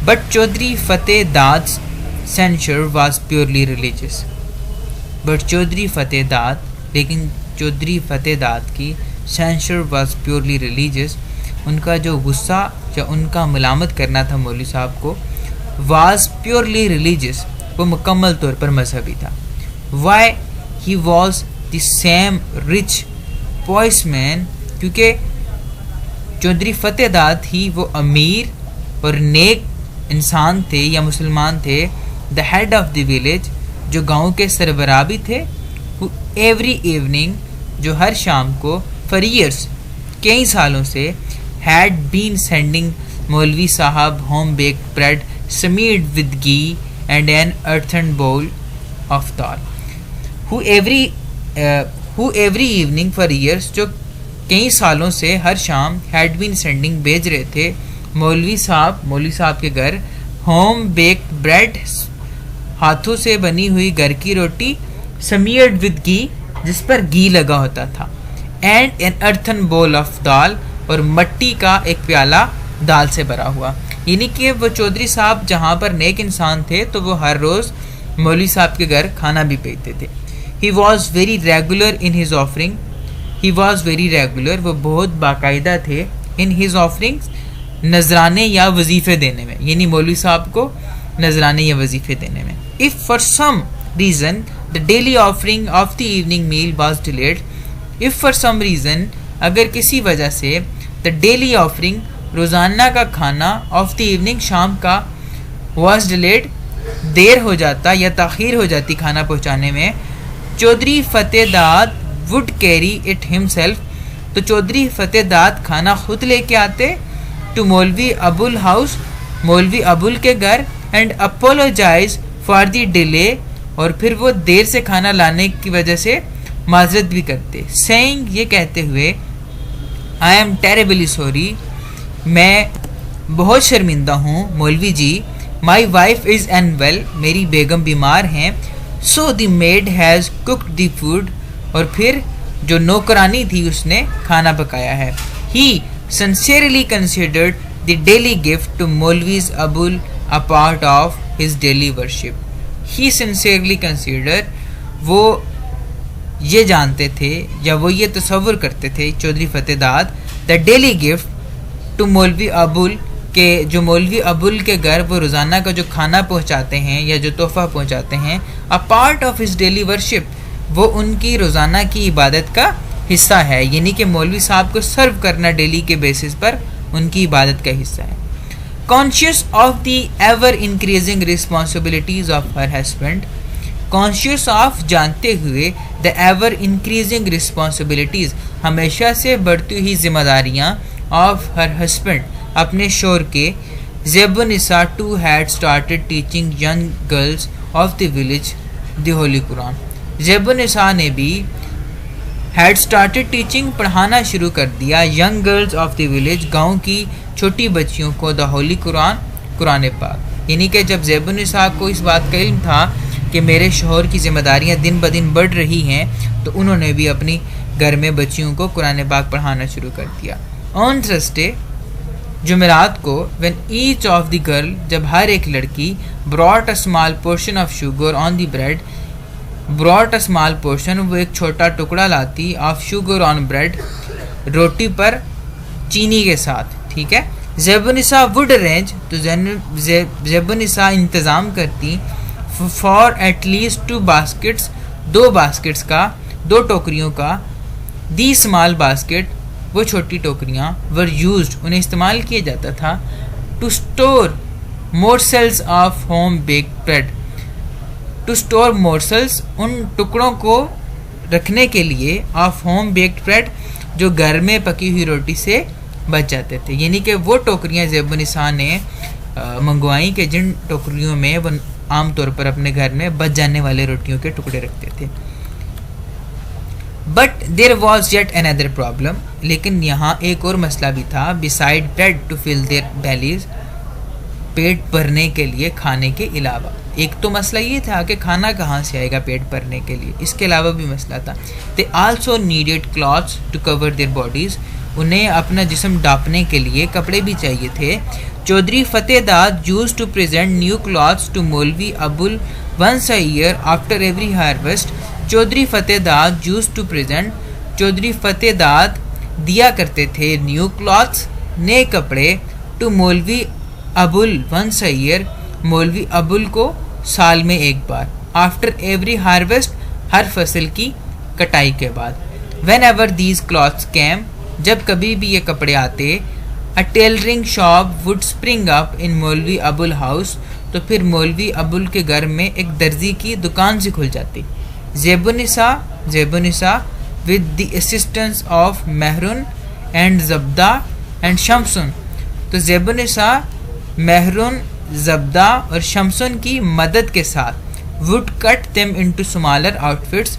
But Chaudhry Fateh Dad's censure was purely religious. But Chaudhry Fateh Dad, लेकिन चौधरी फतेह दाद की sensor was purely religious, उनका जो गुस्सा या उनका मलामत करना था मौलवी साहब को वाज प्योरली रिलीजियस, वो मुकम्मल तौर पर मजहबी था. Why he was the same rich poised man, क्योंकि चौधरी फतेह दाद ही वो अमीर और नेक इंसान थे या मुसलमान थे. The head of the village, जो गांव के सरबराह भी थे. एवरी इवनिंग, जो हर शाम को फॉर ईयर्स, कई सालों से, हैड बीन सेंडिंग मौलवी साहब home baked bread smeared with ghee and an earthen bowl of dal. Who every evening for years, जो कई सालों से हर शाम had been sending, भेज रहे थे मौलवी साहब के घर होम बेक्ड ब्रेड, हाथों से बनी हुई घर की रोटी, smeared with ghee, जिस पर घी लगा होता था, and an earthen bowl of दाल, और मट्टी का एक प्याला दाल से भरा हुआ. यानी कि वो चौधरी साहब जहाँ पर नेक इंसान थे तो वो हर रोज़ मौलवी साहब के घर खाना भी भेजते थे. He was very regular in his offering, वो बहुत बाकायदा थे इन हिज ऑफरिंग, नजराने या वजीफ़े देने में, यानी मौलवी साहब को नजराने या वजीफ़े देने में. If for some reason the daily offering of the evening meal was delayed, if for some reason, अगर किसी वजह से, द डेली ऑफरिंग, रोज़ाना का खाना, ऑफ द इवनिंग, शाम का, वॉज डिलेड, देर हो जाता या ताख़ीर हो जाती खाना पहुँचाने में, चौधरी फतेह दाद वुड कैरी इट हिमसेल्फ, तो चौधरी फतेह दाद खाना खुद लेके आते टू मौलवी अबुल हाउस, मौलवी अबुल के घर, and apologise for the delay, और फिर वो देर से खाना लाने की वजह से माजरत भी करते, सेइंग, ये कहते हुए, आई एम टेरेबली सॉरी, मैं बहुत शर्मिंदा हूँ Maulvi ji, my wife is unwell, मेरी बेगम बीमार हैं, so the maid has cooked the food, और फिर जो नौकरानी थी उसने खाना पकाया है. He sincerely considered the daily gift to Maulvi's Abul a part of his daily worship. He sincerely consider, वो ये जानते थे या वो ये तसव्वुर करते थे चौधरी फतेह दाद, the daily gift to Maulvi Abul, के जो मौलवी अबुल के घर वो रोज़ाना का जो खाना पहुंचाते हैं या जो तोहफ़ा पहुंचाते हैं, अ part of his daily worship, वो उनकी रोज़ाना की इबादत का हिस्सा है, यानी कि मौलवी साहब को सर्व करना डेली के बेसिस पर उनकी इबादत का हिस्सा है. Conscious of the ever increasing responsibilities of her husband, conscious of, जानते हुए, द एवर इंक्रीजिंग रिस्पॉन्सिबिलिटीज़, हमेशा से बढ़ती हुई जिम्मेदारियाँ, ऑफ हर हस्बैंड, अपने शोहर के, Zebunnisa too had started teaching young girls of the village the holy Quran. Zebunnisa ने भी हैड स्टार्टेड टीचिंग, पढ़ाना शुरू कर दिया, young girls of the village, गाँव की छोटी बच्चियों को, द होली कुरान, कुरान पाक. यानी कि जब ज़ेबुन्निसा को इस बात का इल्म था कि मेरे शोहर की जिम्मेदारियाँ दिन ब दिन बढ़ रही हैं, तो उन्होंने भी अपनी घर में बच्चियों को कुरान पाक पढ़ाना शुरू कर दिया. ऑन थर्सडे, जुमेरात को, when each of the girl, जब हर एक लड़की, brought a small portion of sugar on the bread, brought a small portion, वो एक छोटा टुकड़ा लाती, ऑफ शुगर ऑन ब्रेड, रोटी पर चीनी के साथ, ठीक है. ज़ेबुन्निसा वुड अरेंज, तो ज़ेबुन्निसा इंतज़ाम करती, फॉर एटलीस्ट 2 बास्केट्स, 2 बास्केट्स का, 2 टोकरियों का, दी स्मॉल बास्केट, वो छोटी टोकरियाँ, वर यूज्ड, उन्हें इस्तेमाल किया जाता था, to store morsels of home baked bread, to store morsels, उन टुकड़ों को रखने के लिए, ऑफ होम बेक्ड ब्रेड, जो घर में पकी हुई रोटी से बच जाते थे. यानी कि वो टोकरियाँ ज़ेबुन्निसा ने मंगवाई कि जिन टोकरियों में वो आम तौर पर अपने घर में बच जाने वाले रोटियों के टुकड़े रखते थे. But there was yet another problem, लेकिन यहाँ एक और मसला भी था, beside bread to fill their bellies, पेट भरने के लिए खाने के अलावा. एक तो मसला ये था कि खाना कहाँ से आएगा पेट भरने के लिए, इसके अलावा भी मसला था. They also needed clothes to cover their bodies, उन्हें अपना जिस्म ढांपने के लिए कपड़े भी चाहिए थे। Chaudhary Fateh Dad used to present new clothes to Maulvi Abul once a year after every harvest. Chaudhary Fateh Dad used to present, Chaudhary Fateh Dad दिया करते थे न्यू क्लॉथ्स, नए कपड़े, to Maulvi Abul once a year, मौलवी अबुल को साल में एक बार, आफ्टर एवरी हार्वेस्ट, हर फसल की कटाई के बाद। Whenever these clothes came, जब कभी भी ये कपड़े आते, a tailoring shop would spring up in Maulvi Abul house, तो फिर मौलवी अबुल के घर में एक दर्जी की दुकान से खुल जाती। Zebunissa with the assistance of Mehroon and Jabda and Shamsun, तो ज़ेबुनिसा महरून, जब्दा और शमसुन की मदद के साथ would cut them into smaller outfits,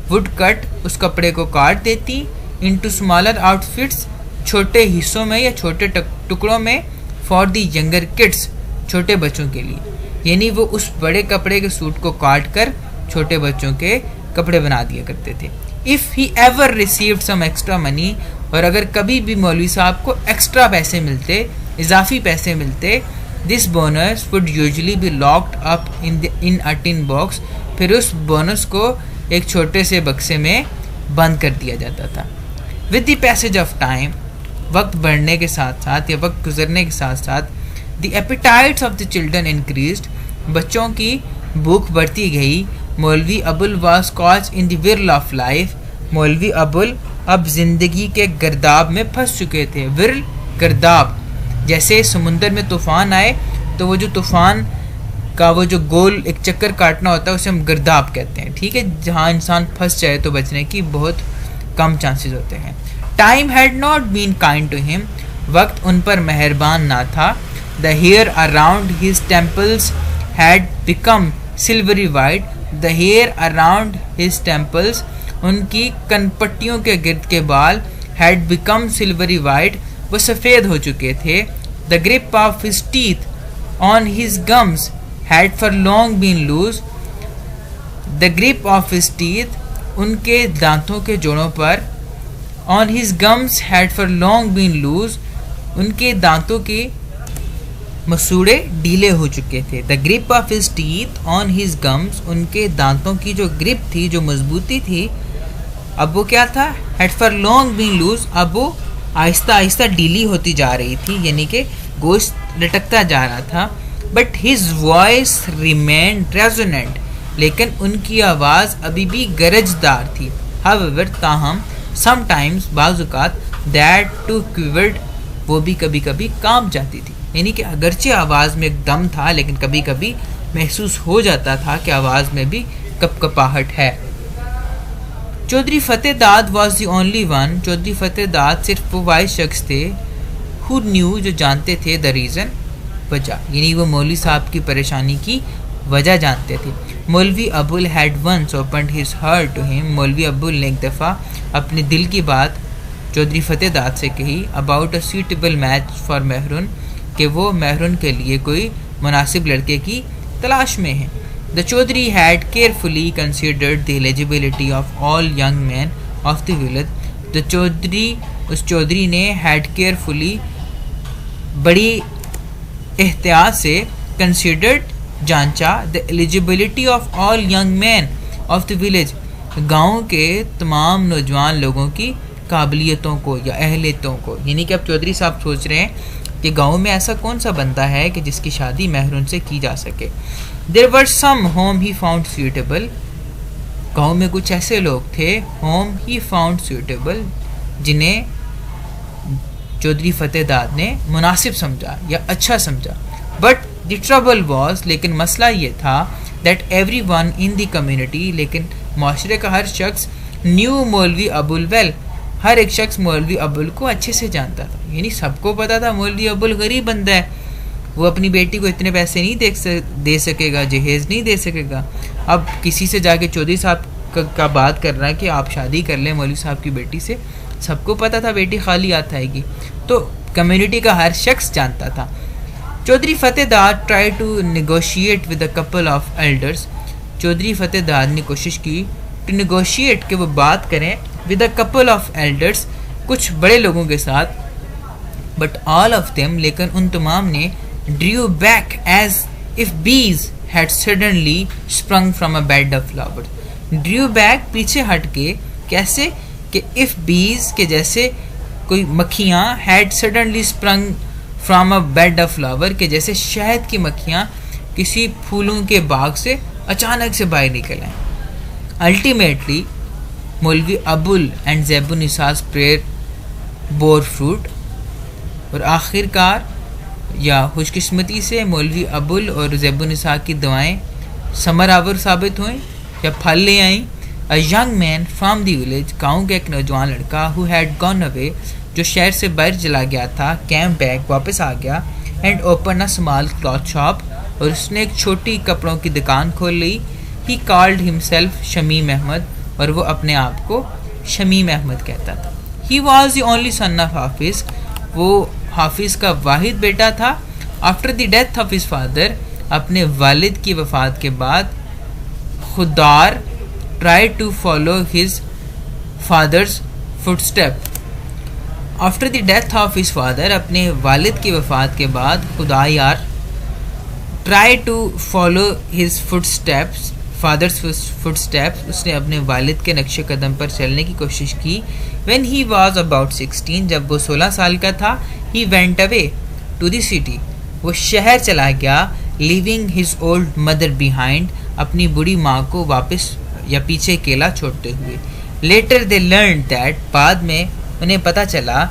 would cut उस कपड़े को काट देती, इनटू स्मॉलर आउटफिट्स छोटे हिस्सों में या छोटे टुकड़ों में, फॉर द यंगर किड्स छोटे बच्चों के लिए, यानी वो उस बड़े कपड़े के सूट को काट कर छोटे बच्चों के कपड़े बना दिया करते थे। If he ever received some extra money, और अगर कभी भी मौलवी साहब को एक्स्ट्रा पैसे मिलते, इजाफी पैसे मिलते, this bonus would usually B locked up in a tin box, फिर उस बोनस को एक छोटे से बक्से में बंद कर दिया जाता था। With the passage of time, वक्त बढ़ने के साथ साथ या वक्त गुजरने के साथ साथ, the appetites of the children increased, बच्चों की भूख बढ़ती गई। Maulvi Abul was caught in the whirl of life, Maulvi Abul अब जिंदगी के गर्दाब में फंस चुके थे। विर्ल, गर्दाब, जैसे समुंदर में तूफ़ान आए तो वो जो तूफ़ान का वो जो गोल एक चक्कर काटना होता है उसे हम गर्दाब कहते हैं, ठीक है, जहाँ इंसान फंस जाए तो बचने की बहुत कम चांसेस होते हैं। Time had not been kind to him, वक्त उन पर मेहरबान ना था। The hair around his temples had become silvery white, the hair around his temples, उनकी कनपट्टियों के गिर्द के बाल, हैड बिकम सिल्वरी वाइट, वो सफ़ेद हो चुके थे। The grip of his teeth on his gums had for long been loose, the grip of his teeth, उनके दांतों के जोड़ों पर, on his gums had for long been loose, उनके दांतों के मसूड़े ढीले हो चुके थे। The grip of his teeth on his gums, उनके दांतों की जो ग्रिप थी, जो मजबूती थी, अब वो क्या था, had for long been loose, अब वो आहिस्ता आहिस्ता ढीली होती जा रही थी, यानी कि गोश्त लटकता जा रहा था। But his voice remained resonant, लेकिन उनकी आवाज़ अभी भी गरजदार थी। हाउएवर, ताहम, समटाइम्स, बाज़-औक़ात, दैट टू क्विवर्ड, वो भी कभी कभी कांप जाती थी, यानी कि अगरचे आवाज़ में एक दम था लेकिन कभी कभी महसूस हो जाता था कि आवाज़ में भी कपकपाहट है। Chaudhary Fateh Dad was the only one, Chaudhary Fateh Dad सिर्फ वो वाइज शख्स थे, हु न्यू, जो जानते थे, द रीज़न, वजह, यानी वो मौलवी साहब की परेशानी की वजह जानते थे। मौलवी Abul had once opened his heart to him, मौलवी अबुल ने एक दफ़ा अपने दिल की बात चौधरी फतेह दाद से कही, about a suitable match for maroon, कि वो महरून के लिए कोई मुनासिब लड़के की तलाश में है। The Chaudhary had carefully considered the eligibility of all young man of the village, the Chaudhary, उस चौधरी ने हैड केयरफुली, बड़ी एहतियात से, कंसिडर्ड, जांचा, the eligibility of all young man of the village, गाँव के तमाम नौजवान लोगों की काबिलियतों को या अहलियतों को, यानी कि अब चौधरी साहब सोच रहे हैं कि गाँव में ऐसा कौन सा बंदा है कि जिसकी शादी महरून से की जा सके। There were some whom he found suitable, गाँव में कुछ ऐसे लोग थे, होम ही फाउंड सूटेबल, जिन्हें चौधरी फतेह दाद ने मुनासिब समझा या अच्छा समझा। बट द ट्रबल वॉज, लेकिन मसला ये था, that every one in the community, लेकिन माशरे का हर शख्स, न्यू मौलवी अबुल वेल, हर एक शख्स मौलवी अबुल को अच्छे से जानता था, यानी सबको पता था मौलवी अबुल गरीब बंदा है, वो अपनी बेटी को इतने पैसे नहीं दे सकेगा, जहेज़ नहीं दे सकेगा। अब किसी से जाके चौधरी साहब का बात कर रहा है कि आप शादी कर लें मौलवी साहब की बेटी से, सबको पता था बेटी खाली हाथ आएगी, तो कम्युनिटी का हर शख्स जानता था। Chaudhary Fateh Dad try to negotiate with a couple of elders, Chaudhary Fateh Dad ने कोशिश की टू नेगोशिएट, कि वो बात करें, with a couple of elders, कुछ बड़े लोगों के साथ, बट ऑल ऑफ देम, लेकिन उन तमाम ने ड्रू बैक एज इफ बीज had suddenly sprung from a bed of flowers. Drew back, पीछे हट के, कैसे कि इफ बीज के जैसे कोई मक्खियाँ, had suddenly sprung from a bed of flower के जैसे शहद की मक्खियाँ किसी फूलों के बाग से अचानक से बाहर निकल आए। Ultimately Maulvi Abul and Zaibunnisa's prayer bore fruit, और आखिरकार या खुशकिस्मती से मौलवी अबुल और ज़ैबुन्निसा की दुआएं समरावर साबित हुई या फल ले आईं। A young man from the village, गाँव का एक नौजवान लड़का, हु हैड गॉन अवे, जो शहर से बाहर चला गया था, कैम बैक, वापस आ गया, and open a small cloth shop, और उसने एक छोटी कपड़ों की दुकान खोल ली। He called himself Shamim Ahmed, और वो अपने आप को शमीम अहमद कहता था। He was the only son of Hafiz, वो हाफिज़ का वाहिद बेटा था। After the death of his father, अपने वालिद की वफ़ात के बाद, खुदार try to follow his father's footstep. After the death of his father, अपने वालिद की वफ़ात के बाद Khuda Yar try to follow his footsteps, father's footsteps, उसने अपने वालिद के नक्शे कदम पर चलने की कोशिश की। व्हेन ही वाज अबाउट 16, जब वो 16 साल का था, he went away to the city, वो शहर चला गया, leaving his old mother behind, अपनी बूढ़ी माँ को वापस या पीछे अकेला छोड़ते हुए। लेटर दे लर्न दैट, बाद में उन्हें पता चला,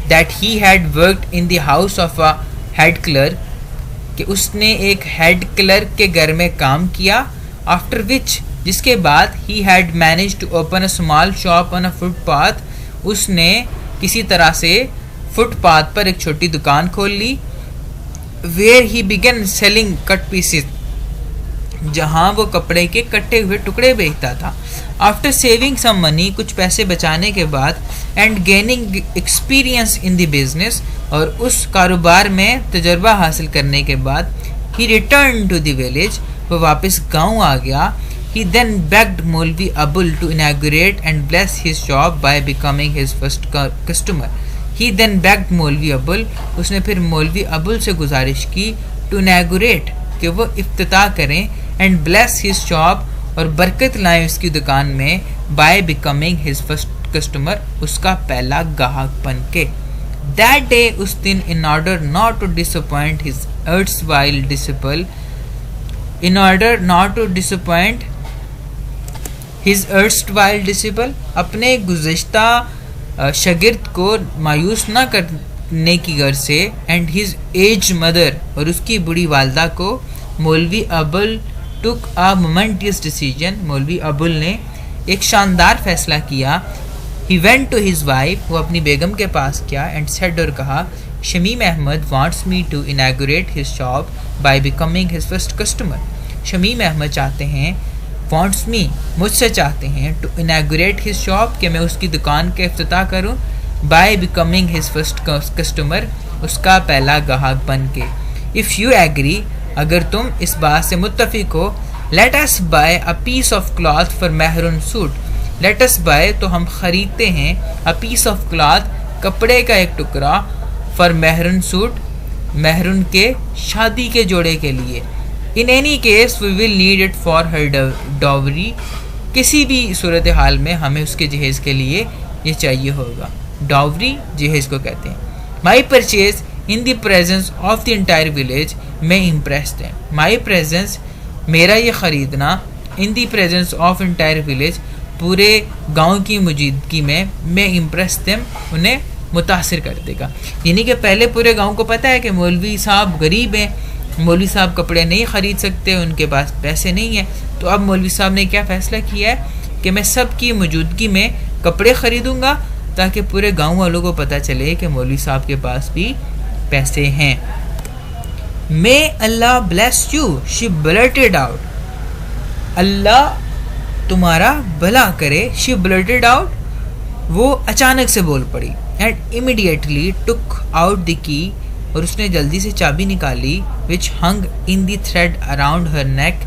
that he had worked in the house of a head clerk, कि उसने एक हेड क्लर्क के घर में काम किया। आफ्टर विच, जिसके बाद, he had manage to open a small shop on a footpath, उसने किसी तरह से फुटपाथ पर एक छोटी दुकान खोल ली। Where he began selling cut pieces, जहाँ वो कपड़े के कटे हुए टुकड़े बेचता था। आफ्टर सेविंग सम मनी, कुछ पैसे बचाने के बाद, and gaining experience in the business, और उस कारोबार में तजर्बा हासिल करने के बाद, he return to the village, वो वापस गांव आ गया। ही देन बेग्ड मौलवी Abul to inaugurate and bless his shop by becoming his first customer. He then begged मौलवी अबुल, उसने फिर मौलवी अबुल से गुजारिश की, टू इनॉग्रेट, कि वो इफ्तिताह करें, एंड ब्लेस हिज शॉप, और बरकत लाएं उसकी दुकान में, by becoming his first customer, उसका पहला गाहक बन के। दैट डे, उस दिन, in order not to disappoint his erstwhile disciple, in order not to disappoint his erstwhile disciple, अपने गुज़िश्ता शागिर्द को मायूस न करने की गर्ज से, एंड हिज एज मदर, और उसकी बूढ़ी वालदा को, मौलवी Abul took a momentous decision, मौलवी अबुल ने एक शानदार फैसला किया। He went to his wife, वो अपनी बेगम के पास गया, एंड सेड, और कहा, Shamim Ahmed wants me to inaugurate his shop by becoming his first customer. Shamim Ahmed चाहते हैं, वांट्स मी, मुझसे चाहते हैं, टू इनॉग्रेट हिज शॉप, कि मैं उसकी दुकान का इफ्तिताह करूं, bye becoming his first customer, उसका पहला गाहक बन के। इफ़ यू एग्री, अगर तुम इस बात से मुत्तफिक हो, let us buy a piece of cloth for Mehrun suit, let us buy, तो हम खरीदते हैं, अ पीस ऑफ क्लॉथ, कपड़े का एक टुकड़ा, फॉर मेहरून सूट, मेहरून के शादी के जोड़े के लिए। In any case we will need it for her dowry, किसी भी सूरत हाल में हमें उसके जहेज़ के लिए ये चाहिए होगा। डॉवरी जहेज़ को कहते हैं। My purchase in the presence of the entire village, मैं इम्प्रेस्ड है। माई प्रेजेंस, मेरा ये ख़रीदना, in the presence of entire village, पूरे गांव की मौजूदगी में, मैं इम्प्रेस्ड है, उन्हें मुतासिर कर देगा। यानी कि पहले पूरे गांव को पता है कि मौलवी साहब गरीब हैं, मौलवी साहब कपड़े नहीं ख़रीद सकते, उनके पास पैसे नहीं हैं। तो अब मौलवी साहब ने क्या फ़ैसला किया है कि मैं सब की मौजूदगी में कपड़े ख़रीदूँगा, ताकि पूरे गांव वालों को पता चले कि मौलवी साहब के पास भी पैसे हैं। May Allah bless you, she blurted out, Allah तुम्हारा भला करे, शी ब्लर्टेड आउट, वो अचानक से बोल पड़ी। And immediately took out the key, और उसने जल्दी से चाबी निकाली, which hung in the thread around her neck,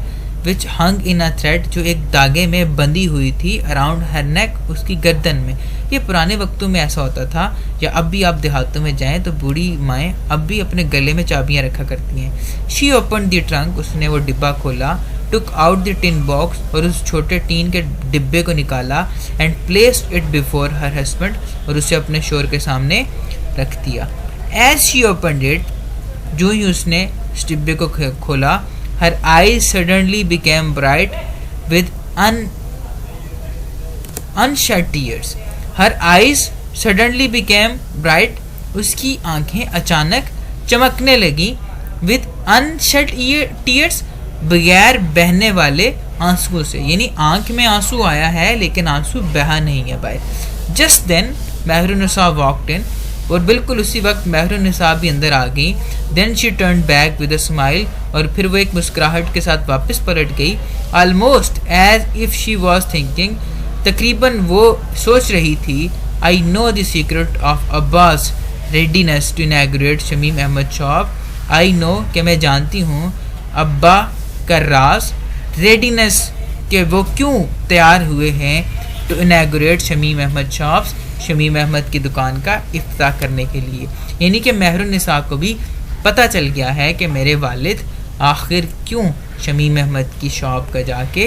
which hung in a thread, जो एक धागे में बंधी हुई थी, अराउंड हर नेक, उसकी गर्दन में, ये पुराने वक्तों में ऐसा होता था, या अब भी आप देहातों में जाएं तो बूढ़ी माएँ अब भी अपने गले में चाबियां रखा करती हैं। शी ओपन द ट्रंक, उसने वो डिब्बा खोला, टुक आउट द टिन बॉक्स, और उस छोटे टीन के डिब्बे को निकाला, and placed it before her husband, और उसे अपने शोहर के सामने रख दिया। एज शी ओपन इट, जो ही उसने इस डिब्बे को खोला, her eyes suddenly became bright with unshed tears. Her eyes suddenly became bright, उसकी आंखें अचानक चमकने लगी, विद अनशट टीयर्स, बगैर बहने वाले आंसुओं से, यानी आंख में आंसू आया है लेकिन आंसू बहा नहीं है बाहर। Just then Mehrunnisa walked in, और बिल्कुल उसी वक्त महरुन्निसा भी अंदर आ गई। Then she turn back with a smile, और फिर वो एक मुस्कुराहट के साथ वापस पलट गई। Almost as if she was thinking, तकरीबन वो सोच रही थी, I know the secret of Abba's readiness to inaugurate Shamim Ahmed shop. I know, कि मैं जानती हूँ अब्बा का राज, रेडीनेस के वो क्यों तैयार हुए हैं to inaugurate Shamim Ahmed shops, Shamim Ahmed की दुकान का इफ्तिताह करने के लिए। यानी कि महरुन्निसा को भी पता चल गया है कि मेरे वालिद आखिर क्यों शमीम अहमद की शॉप का जाके